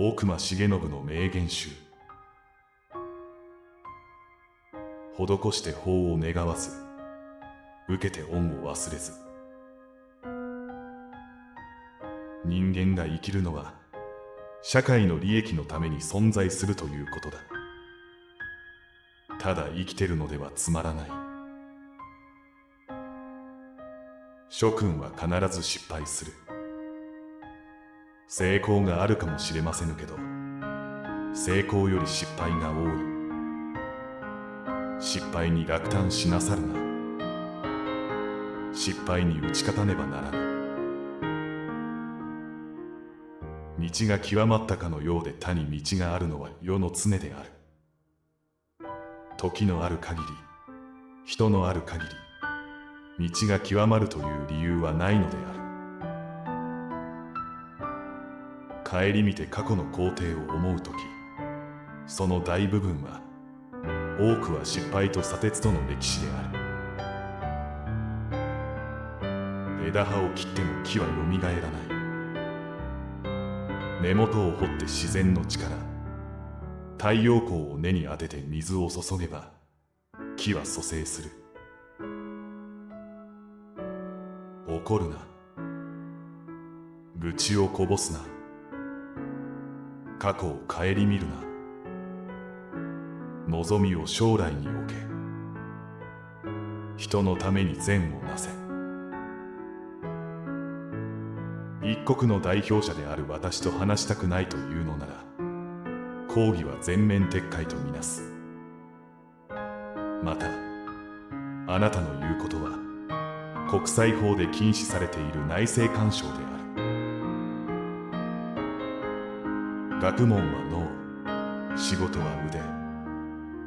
大隈重信の名言集。施して法を願わず、受けて恩を忘れず。人間が生きるのは社会の利益のために存在するということだ。ただ生きてるのではつまらない。諸君は必ず失敗する。成功があるかもしれませぬけど、成功より失敗が多い。失敗に落胆しなさるな。失敗に打ち勝たねばならぬ。道が極まったかのようで他に道があるのは世の常である。時のある限り、人のある限り、道が極まるという理由はないのである。顧みて過去の工程を思うとき、その大部分は、多くは失敗と砂鉄との歴史である。枝葉を切っても木はよみがえらない。根元を掘って自然の力、太陽光を根に当てて水を注げば、木は蘇生する。怒るな。愚痴をこぼすな。過去を顧みるな。望みを将来に置け。人のために善をなせ。一国の代表者である私と話したくないというのなら、抗議は全面撤回とみなす。また、あなたの言うことは、国際法で禁止されている内政干渉である。学問は脳、仕事は腕、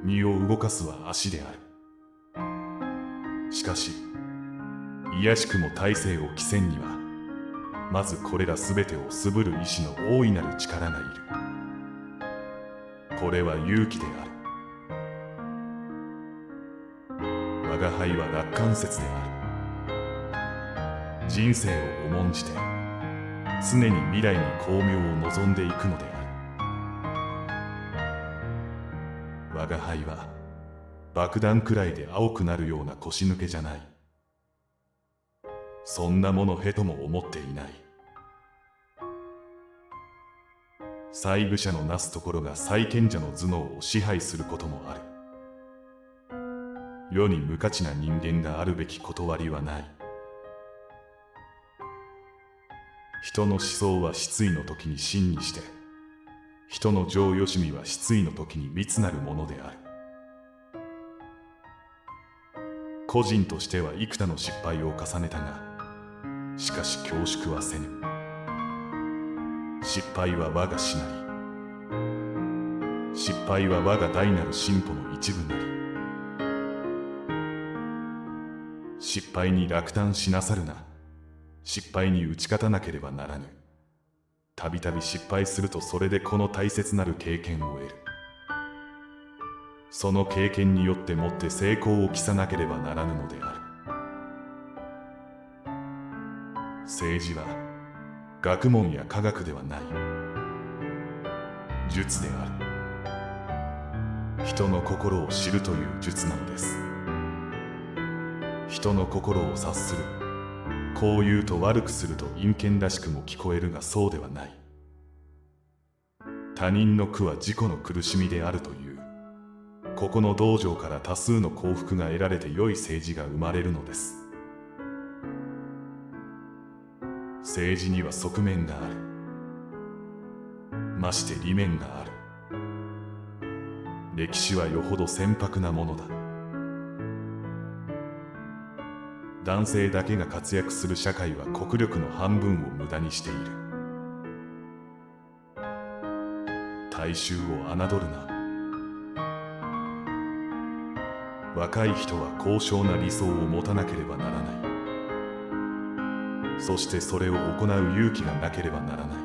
身を動かすは足である。しかし、卑しくも大政を規制には、まずこれらすべてをすぶる意志の大いなる力がいる。これは勇気である。我が輩は楽観説である。人生を重んじて、常に未来に光明を望んでいくのである。我が輩は爆弾くらいで青くなるような腰抜けじゃない。そんなものへとも思っていない。細愚者のなすところが債権者の頭脳を支配することもある。世に無価値な人間があるべき断りはない。人の思想は失意の時に真にして、人の情よしみは失意の時に密なるものである。個人としては幾多の失敗を重ねたが、しかし恐縮はせぬ。失敗は我がしなり。失敗は我が大なる進歩の一部なり。失敗に落胆しなさるな。失敗に打ち勝たなければならぬ。たびたび失敗するとそれでこの大切なる経験を得る。その経験によってもって成功を期さなければならぬのである。政治は学問や科学ではない。術である。人の心を知るという術なのです。人の心を察する。こう言うと悪くすると陰険らしくも聞こえるがそうではない。他人の苦は自己の苦しみであるという。ここの道場から多数の幸福が得られて良い政治が生まれるのです。政治には側面がある。まして利面がある。歴史はよほど船舶なものだ。男性だけが活躍する社会は国力の半分を無駄にしている。大衆を侮るな。若い人は高尚な理想を持たなければならない。そしてそれを行う勇気がなければならない。